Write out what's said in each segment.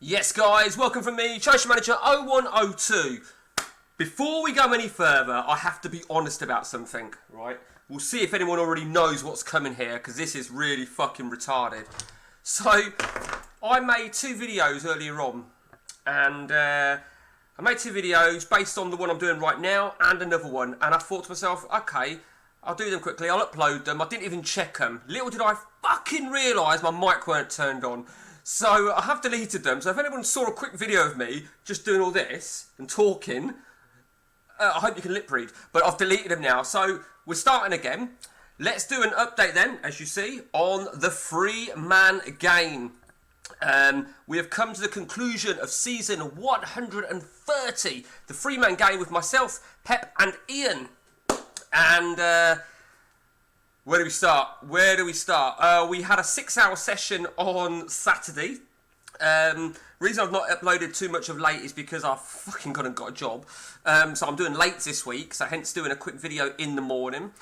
Yes, guys, welcome from me, Chase Manager 0102. Before we go any further, I have to be honest about something, right? We'll see if anyone already knows what's coming here, because this is really fucking retarded. So, I made two videos earlier on, and I made two videos based on the one I'm doing right now and another one, and I thought to myself, okay, I'll do them quickly, I'll upload them. I didn't even check them. Little did I fucking realise my mic weren't turned on. So I have deleted them. So if anyone saw a quick video of me just doing all this and talking, I hope you can lip read. But I've deleted them now. So we're starting again. Let's do an update then, as you see, on the three-man game. We have come to the conclusion of season 130. The three-man game with myself, Pep and Ian. And where do we start? We had a 6-hour session on Saturday. Reason I've not uploaded too much of late is because I've fucking gone and got a job. So I'm doing late this week, so hence doing a quick video in the morning.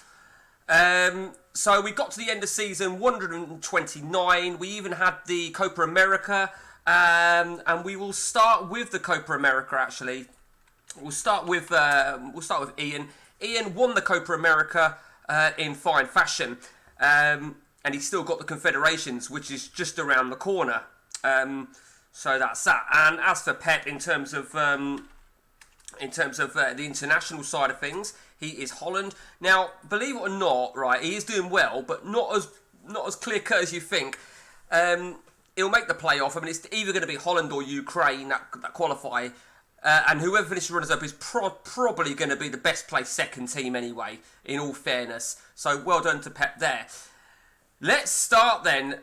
So we got to the end of season 129. We even had the Copa America. And we will start with the Copa America, actually. We'll start with Ian. Ian won the Copa America in fine fashion, and he's still got the Confederations, which is just around the corner. So that's that. And as for Pep, in terms of the international side of things, he is Holland. Now, believe it or not, right, he is doing well, but not as clear cut as you think. He'll make the playoff. I mean, it's either going to be Holland or Ukraine that qualify. And whoever finishes runners-up is probably going to be the best placed second team anyway, in all fairness. So well done to Pep there. Let's start then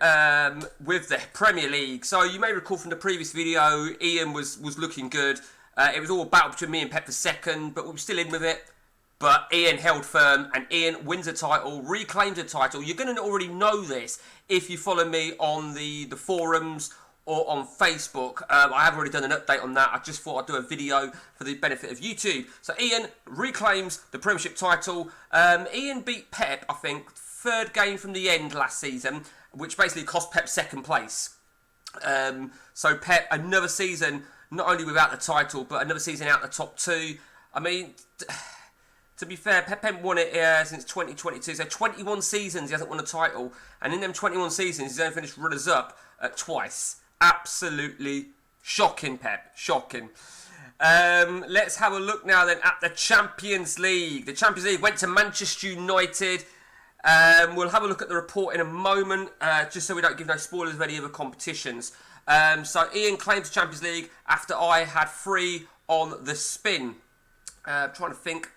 with the Premier League. So you may recall from the previous video, Ian was looking good. It was all a battle between me and Pep for second, but we were still in with it. But Ian held firm, and Ian wins a title, reclaims a title. You're going to already know this if you follow me on the forums or on Facebook. I have already done an update on that. I just thought I'd do a video for the benefit of YouTube. So Ian reclaims the Premiership title. Ian beat Pep, I think, third game from the end last season, which basically cost Pep second place. So Pep, another season, not only without the title, but another season out the top two. I mean, to be fair, Pep hasn't won it since 2022. So 21 seasons he hasn't won a title. And in them 21 seasons, he's only finished runners-up twice. Absolutely shocking, Pep. Shocking. Let's have a look now then at the Champions League. The Champions League went to Manchester United. We'll have a look at the report in a moment, just so we don't give no spoilers of any other competitions. So Ian claims the Champions League after I had 3 on the spin. Trying to think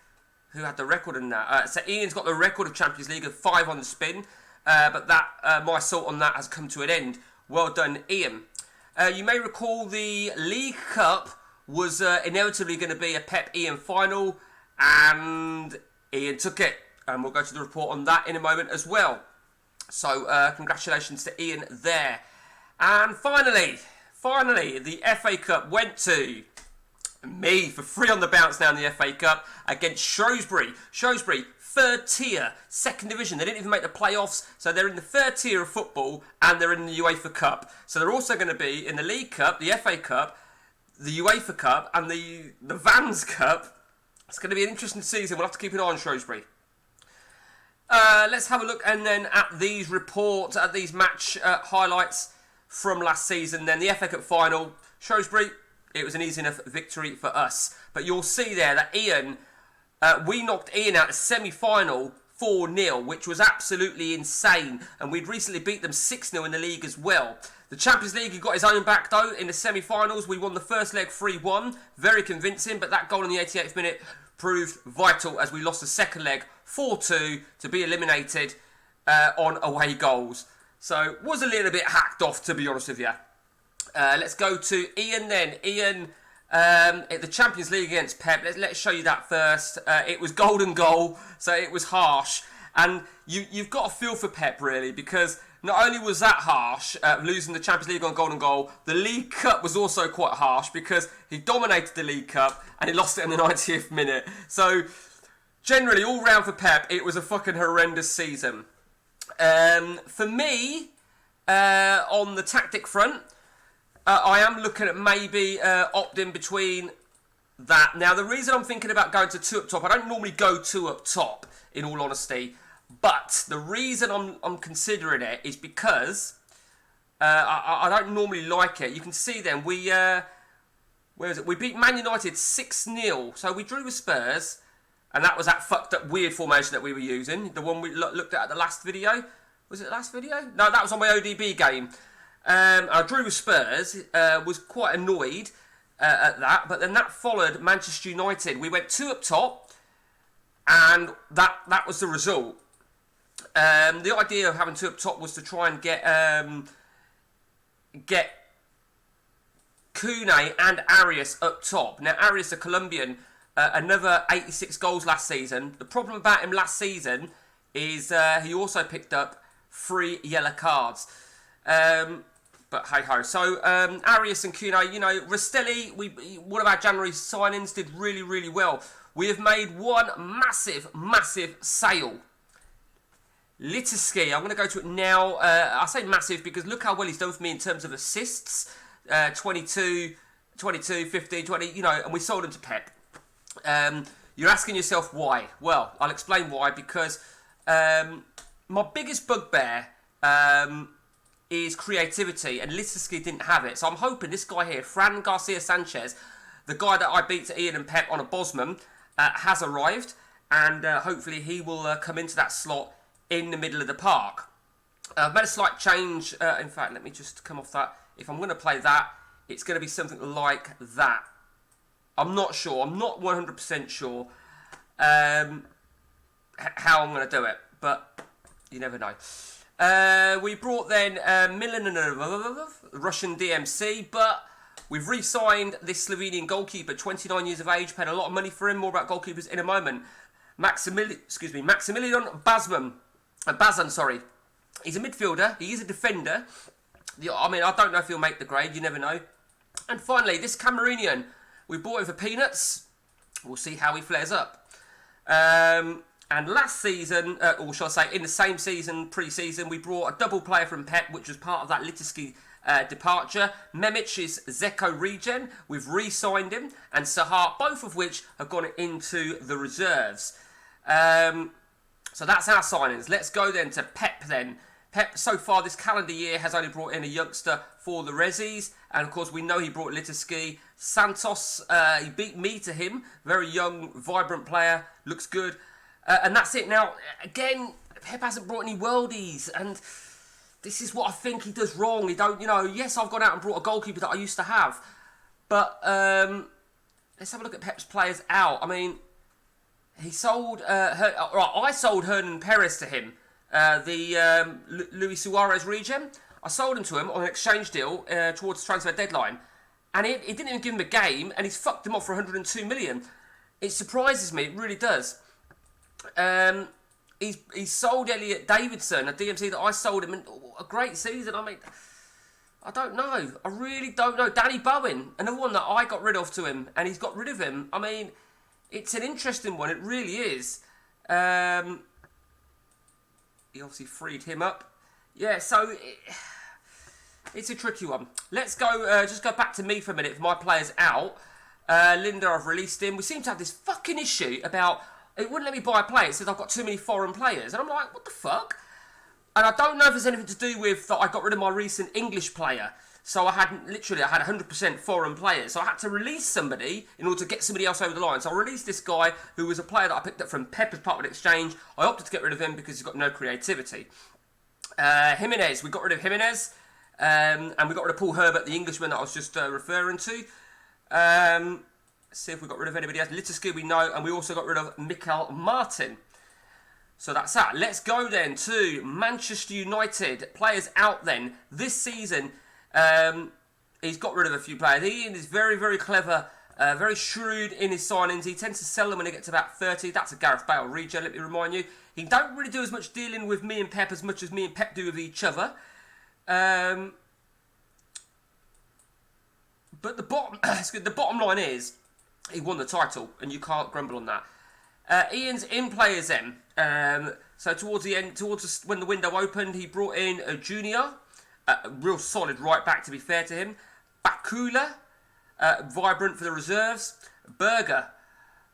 who had the record in that. So Ian's got the record of Champions League of 5 on the spin, but that my salt on that has come to an end. Well done, Ian. You may recall the League Cup was inevitably going to be a Pep-Ian final, and Ian took it. And we'll go to the report on that in a moment as well. So, congratulations to Ian there. And finally, the FA Cup went to me for 3 on the bounce now in the FA Cup against Shrewsbury. Shrewsbury, third tier, second division. They didn't even make the playoffs, so they're in the third tier of football, and they're in the UEFA Cup. So they're also going to be in the League Cup, the FA Cup, the UEFA Cup, and the Vans Cup. It's going to be an interesting season. We'll have to keep an eye on Shrewsbury. Let's have a look and then at these reports, at these match highlights from last season. Then the FA Cup final, Shrewsbury, it was an easy enough victory for us. But you'll see there that Ian, we knocked Ian out of semi-final 4-0, which was absolutely insane. And we'd recently beat them 6-0 in the league as well. The Champions League, he got his own back though in the semi-finals. We won the first leg 3-1, very convincing, but that goal in the 88th minute proved vital as we lost the second leg 4-2 to be eliminated on away goals. So was a little bit hacked off, to be honest with you. Let's go to Ian then. Ian, at the Champions League against Pep, let's show you that first. It was golden goal, so it was harsh. And you've got a feel for Pep, really, because not only was that harsh, losing the Champions League on golden goal, the League Cup was also quite harsh because he dominated the League Cup and he lost it in the 90th minute. So, generally, all round for Pep, it was a fucking horrendous season. For me, on the tactic front, I am looking at maybe opting between that. Now, the reason I'm thinking about going to 2 up top, I don't normally go 2 up top, in all honesty. But the reason I'm considering it is because I don't normally like it. You can see then, where is it? We beat Man United 6-0. So we drew with Spurs. And that was that fucked up weird formation that we were using. The one we looked at the last video. Was it the last video? No, that was on my ODB game. I drew with Spurs. Was quite annoyed at that. But then that followed Manchester United. We went 2 up top. And that was the result. The idea of having 2 up top was to try and get Kune and Arias up top. Now, Arias, the Colombian, another 86 goals last season. The problem about him last season is he also picked up 3 yellow cards. But hey-ho. So, Arias and Kune, you know, Rastelli, one of our January signings, did really, really well. We have made one massive, massive sale. Litiski, I'm going to go to it now. I say massive because look how well he's done for me in terms of assists. 22, 15, 20, you know, and we sold him to Pep. You're asking yourself why. Well, I'll explain why. Because my biggest bugbear is creativity, and Litiski didn't have it. So I'm hoping this guy here, Fran Garcia Sanchez, the guy that I beat to Ian and Pep on a Bosman, has arrived, and hopefully he will come into that slot in the middle of the park. I've made a slight change. In fact, let me just come off that. If I'm going to play that, it's going to be something like that. I'm not sure. I'm not 100% sure how I'm going to do it, but you never know. We brought then Milan and Russian DMC, but we've re-signed this Slovenian goalkeeper, 29 years of age, paid a lot of money for him. More about goalkeepers in a moment. Maximilian Bazan, sorry. He's a midfielder. He is a defender. I mean, I don't know if he'll make the grade. You never know. And finally, this Cameroonian. We bought him for peanuts. We'll see how he flares up. And last season, or shall I say, in the same season, pre-season, we brought a double player from Pep, which was part of that Litiski departure. Memic is Zeko regen. We've re-signed him. And Sahar, both of which have gone into the reserves. So that's our signings. Let's go then to Pep then. Pep, so far this calendar year, has only brought in a youngster for the Rezzies. And of course, we know he brought Litiski. Santos, he beat me to him. Very young, vibrant player. Looks good. And that's it. Now, again, Pep hasn't brought any worldies. And this is what I think he does wrong. He don't, you know, yes, I've gone out and brought a goalkeeper that I used to have. But let's have a look at Pep's players out. I mean, he sold, I sold Hernan Perez to him, the Luis Suarez regen. I sold him to him on an exchange deal towards the transfer deadline. And he didn't even give him a game, and he's fucked him off for 102 million. It surprises me, it really does. He's sold Elliot Davidson, a DMC that I sold him, in a great season. I mean, I don't know. I really don't know. Danny Bowen, another one that I got rid of to him, and he's got rid of him. I mean, it's an interesting one. It really is. He obviously freed him up. Yeah, so it's a tricky one. Let's go. Just go back to me for a minute. For my players out, Linda, I've released him. We seem to have this fucking issue about it wouldn't let me buy a player. It says I've got too many foreign players, and I'm like, what the fuck? And I don't know if there's anything to do with that. I got rid of my recent English player. So I had 100% foreign players. So I had to release somebody in order to get somebody else over the line. So I released this guy who was a player that I picked up from Pep as part of an exchange. I opted to get rid of him because he's got no creativity. Jimenez, we got rid of Jimenez. And we got rid of Paul Herbert, the Englishman that I was just referring to. Let's see if we got rid of anybody else. Litiski we know. And we also got rid of Mikel Martin. So that's that. Let's go then to Manchester United. Players out then. This season, he's got rid of a few players. Ian is very, very clever, very shrewd in his signings. He tends to sell them when he gets to about 30. That's a Gareth Bale regen, let me remind you. He don't really do as much dealing with me and Pep as much as me and Pep do with each other. But the bottom line is, he won the title, and you can't grumble on that. Ian's in players then. So towards the end, when the window opened, he brought in a junior. A real solid right back, to be fair to him. Bakula, Vibrant for the reserves. Berger.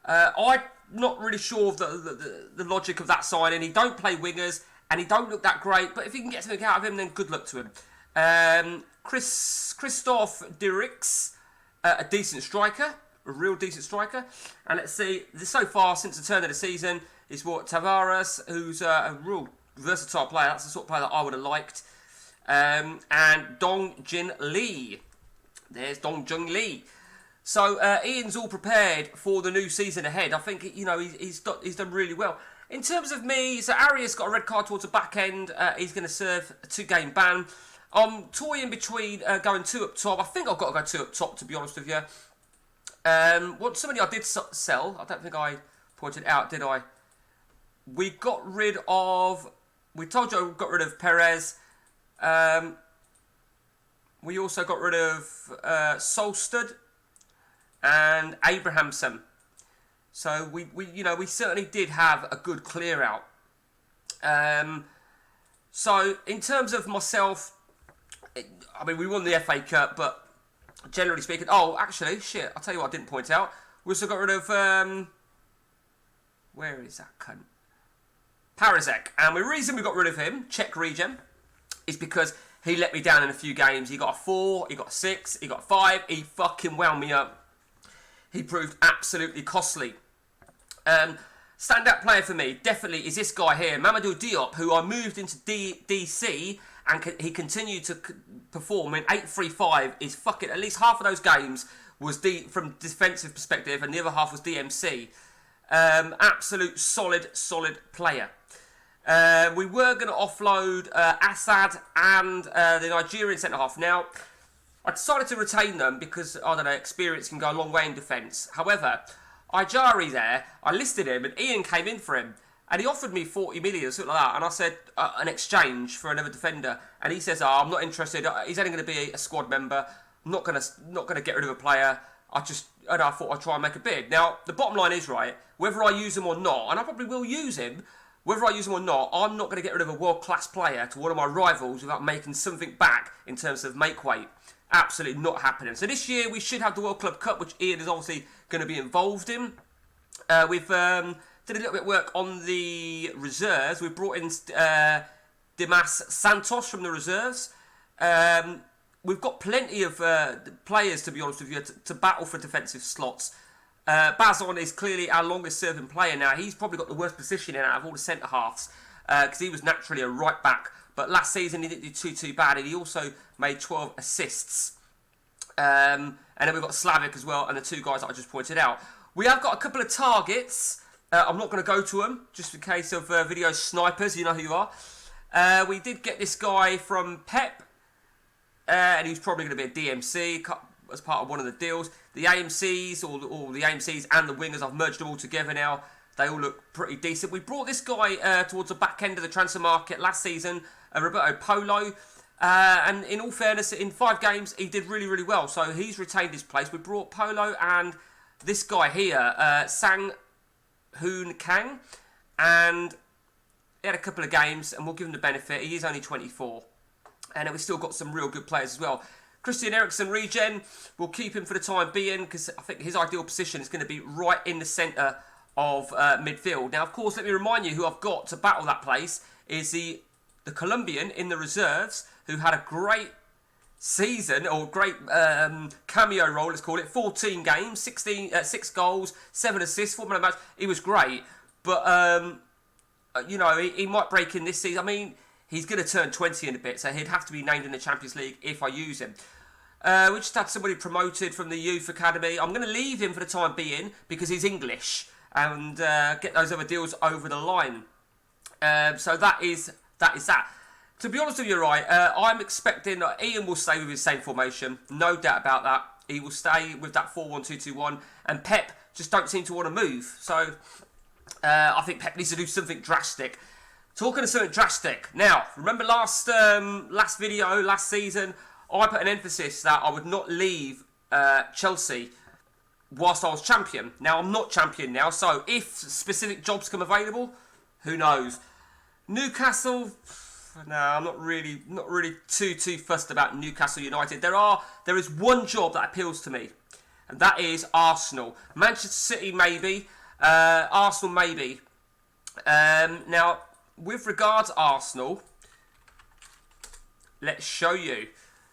I'm not really sure of the logic of that signing. He don't play wingers, and he don't look that great, but if you can get something out of him, then good luck to him. Christoph Dirks, a decent striker, a real decent striker. And let's see, so far since the turn of the season, is what Tavares, who's a real versatile player. That's the sort of player that I would have liked. And Dong Jin Lee. There's Dong Jin Lee. So Ian's all prepared for the new season ahead. I think he's done really well. In terms of me, so Arias got a red card towards the back end. He's going to serve a 2-game ban. I'm toying between going 2 up top. I think I've got to go 2 up top, to be honest with you. Somebody I did sell. I don't think I pointed out, did I? We got rid of. We told you we got rid of Perez. We also got rid of Solsted and Abrahamson. So we certainly did have a good clear out. So in terms of myself, we won the FA Cup, but generally speaking, I'll tell you what I didn't point out. We also got rid of where is that cunt? Parizek. And the reason we got rid of him, Czech regen, is because he let me down in a few games. He got a 4, he got a 6, he got a 5. He fucking wound me up. He proved absolutely costly. Standout player for me, definitely, is this guy here, Mamadou Diop, who I moved into DC, and he continued to perform in 8-3-5. Is fucking, at least half of those games was from defensive perspective, and the other half was DMC. Absolute solid player. We were going to offload Assad and the Nigerian centre-half. Now, I decided to retain them because, I don't know, experience can go a long way in defence. However, Ijari there, I listed him and Ian came in for him. And he offered me 40 million or something like that. And I said, an exchange for another defender. And he says, I'm not interested. He's only going to be a squad member. I'm not going to get rid of a player. I thought I'd try and make a bid. Now, the bottom line is, right, whether I use him or not, and I probably will use him, whether I use him or not, I'm not going to get rid of a world-class player to one of my rivals without making something back in terms of make weight. Absolutely not happening. So this year we should have the World Club Cup, which Ian is obviously going to be involved in. We've did a little bit of work on the reserves. We brought in Dimas Santos from the reserves. We've got plenty of players, to be honest with you, to battle for defensive slots. Bazon is clearly our longest serving player now. He's probably got the worst positioning out of all the centre-halves because he was naturally a right-back. But last season he didn't do too bad, and he also made 12 assists. And then we've got Slavic as well, and the 2 guys that I just pointed out. We have got a couple of targets. I'm not going to go to them, just in case of video snipers, you know who you are. We did get this guy from Pep, and he's probably going to be a DMC as part of one of the deals. The AMCs, or the AMCs and the wingers, I've merged them all together now. They all look pretty decent. We brought this guy towards the back end of the transfer market last season, Roberto Polo. And in all fairness, in 5 games, he did really well. So he's retained his place. We brought Polo and this guy here, Sang Hoon Kang. And he had a couple of games, and we'll give him the benefit. He is only 24. And we've still got some real good players as well. Christian Eriksen regen, we'll keep him for the time being because I think his ideal position is going to be right in the centre of midfield. Now, of course, let me remind you who I've got to battle that place is the Colombian in the reserves who had a great season, or great cameo role, let's call it. 14 games, 6 goals, 7 assists, 4 man of the match. He was great, but he might break in this season. I mean, he's going to turn 20 in a bit, so he'd have to be named in the Champions League if I use him. We just had somebody promoted from the youth academy. I'm going to leave him for the time being because he's English and get those other deals over the line. So that is that. To be honest with you, right, I'm expecting Ian will stay with his same formation. No doubt about that. He will stay with that 4-1-2-2-1. And Pep just don't seem to want to move. So I think Pep needs to do something drastic. Talking of something drastic. Now, remember last video, last season, I put an emphasis that I would not leave Chelsea whilst I was champion. Now, I'm not champion now, so if specific jobs come available, who knows? Newcastle, No, I'm not really too fussed about Newcastle United. There is one job that appeals to me, and that is Arsenal. Manchester City maybe, Arsenal maybe. Now, with regards to Arsenal, let's show you.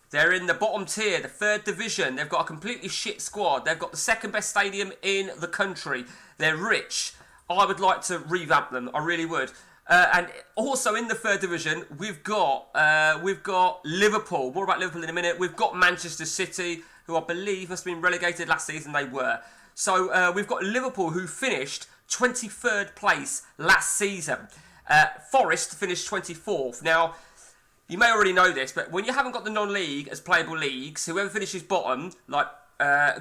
They're in the bottom tier, the third division. They've got a completely shit squad. They've got the second best stadium in the country. They're rich. I would like to revamp them. I really would. And also in the third division, we've got Liverpool. More about Liverpool in a minute. We've got Manchester City, who I believe must have been relegated last season. They were. So we've got Liverpool, who finished 23rd place last season. Forest finished 24th. Now, you may already know this, but when you haven't got the non-league as playable leagues, whoever finishes bottom,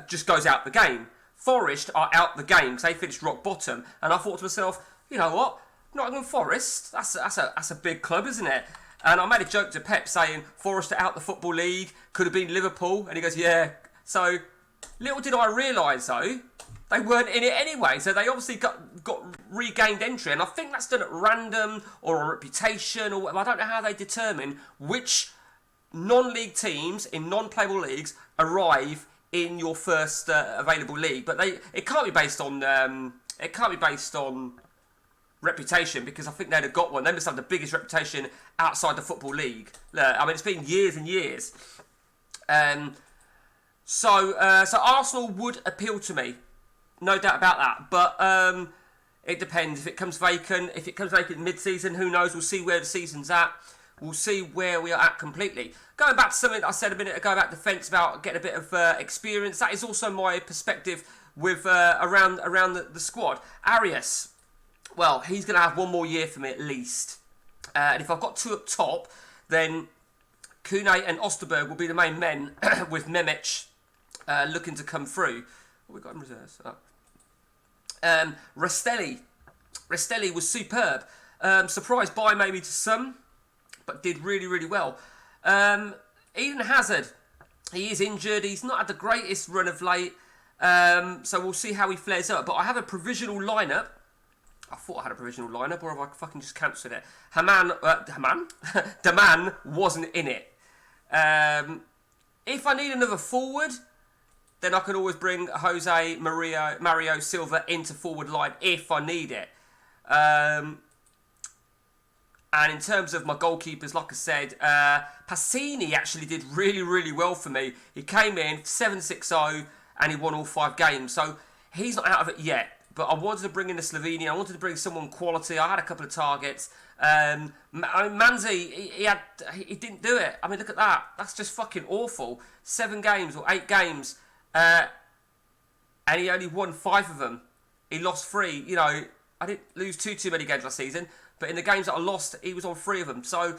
just goes out the game. Forest are out the game because they finished rock bottom. And I thought to myself, you know what? Nottingham Forest, that's a big club, isn't it? And I made a joke to Pep saying Forest are out the Football League, could have been Liverpool, and he goes, yeah. So little did I realise though, they weren't in it anyway. So they obviously got regained entry, and I think that's done at random or a reputation or whatever. I don't know how they determine which non-league teams in non-playable leagues arrive in your first available league, but it can't be based on reputation, because I think they'd have got one. They must have the biggest reputation outside the Football League. I mean, it's been years and years. So Arsenal would appeal to me, no doubt about that. But it depends. If it comes vacant mid-season, who knows? We'll see where the season's at. We'll see where we are at completely. Going back to something that I said a minute ago about defence, about getting a bit of experience, that is also my perspective with around the squad. Arias. Well, he's going to have one more year for me at least. And if I've got two up top, then Kune and Osterberg will be the main men, with Memic looking to come through. What we got in reserves? Rastelli was superb. Surprised by maybe to some, but did really, really well. Eden Hazard, he is injured. He's not had the greatest run of late. So we'll see how he flares up. But I have a provisional lineup. I thought I had a provisional lineup, or have I fucking just cancelled it? Daman wasn't in it. If I need another forward, then I can always bring Jose Mario Silva into forward line if I need it. And in terms of my goalkeepers, like I said, Passini actually did really, really well for me. He came in 7-6-0 and he won all 5 games. So he's not out of it yet. But I wanted to bring in the Slovenian. I wanted to bring someone quality. I had a couple of targets. Manzi, he didn't do it. I mean, look at that. That's just fucking awful. 7 games or 8 games. And he only won 5 of them. He lost 3. You know, I didn't lose too many games last season. But in the games that I lost, he was on 3 of them. So,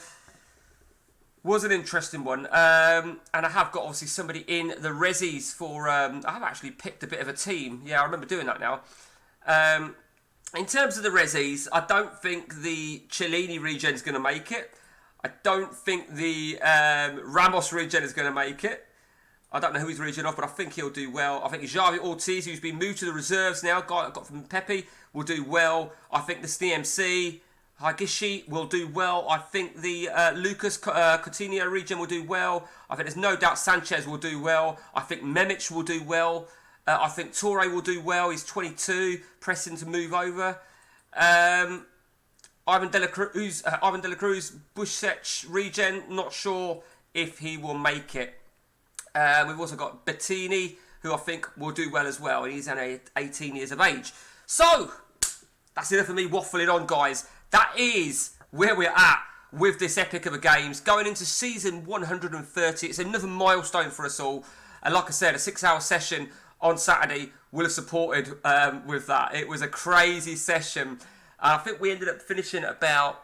was an interesting one. And I have got, obviously, somebody in the Rezzies for... I have actually picked a bit of a team. Yeah, I remember doing that now. In terms of the Rezzies, I don't think the Cellini regen is going to make it. I don't think the Ramos regen is going to make it. I don't know who he's regen off, but I think he'll do well. I think Javi Ortiz, who's been moved to the reserves now, got from Pepe, will do well. I think the CMC, Hagishi, will do well. I think the Lucas Coutinho regen will do well. I think there's no doubt Sanchez will do well. I think Memic will do well. I think Torre will do well. He's 22, pressing to move over. Ivan De La Cruz, Busquets regen, not sure if he will make it. We've also got Bettini, who I think will do well as well. He's only 18 years of age. So, that's enough of me waffling on, guys. That is where we're at with this epic of a games. Going into season 130. It's another milestone for us all. And like I said, a 6-hour session on Saturday will have supported with that. It was a crazy session. And I think we ended up finishing at about...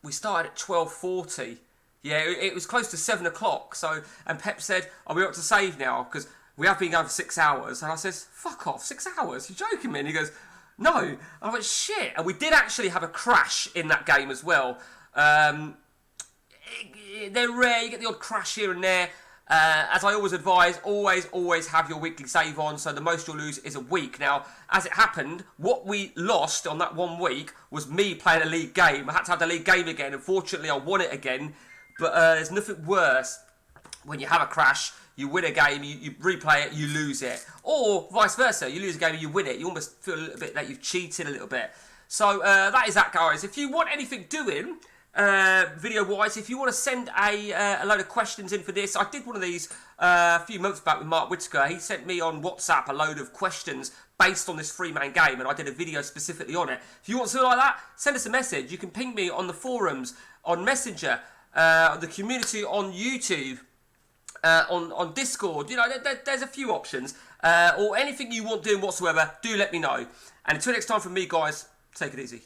we started at 12:40. Yeah, it was close to 7 o'clock. So, and Pep said, are we up to save now? Because we have been going for 6 hours. And I says, fuck off, 6 hours? You're joking me? And he goes, no. And I went, shit. And we did actually have a crash in that game as well. They're rare. You get the odd crash here and there. As I always advise, always have your weekly save on, so the most you'll lose is a week. Now, as it happened, what we lost on that 1 week was me playing a league game. I had to have the league game again. Unfortunately, I won it again, but there's nothing worse when you have a crash, you win a game, you replay it, you lose it. Or vice versa, you lose a game and you win it. You almost feel a little bit that you've cheated a little bit. So that is that, guys. If you want anything doing, video-wise, if you want to send a load of questions in for this, I did one of these a few months back with Mark Whitaker. He sent me on WhatsApp a load of questions based on this three-man game, and I did a video specifically on it. If you want something like that, send us a message. You can ping me on the forums, on Messenger, the community on YouTube, on Discord. You know, there's a few options, or anything you want doing whatsoever. Do let me know. And until next time from me, guys, take it easy.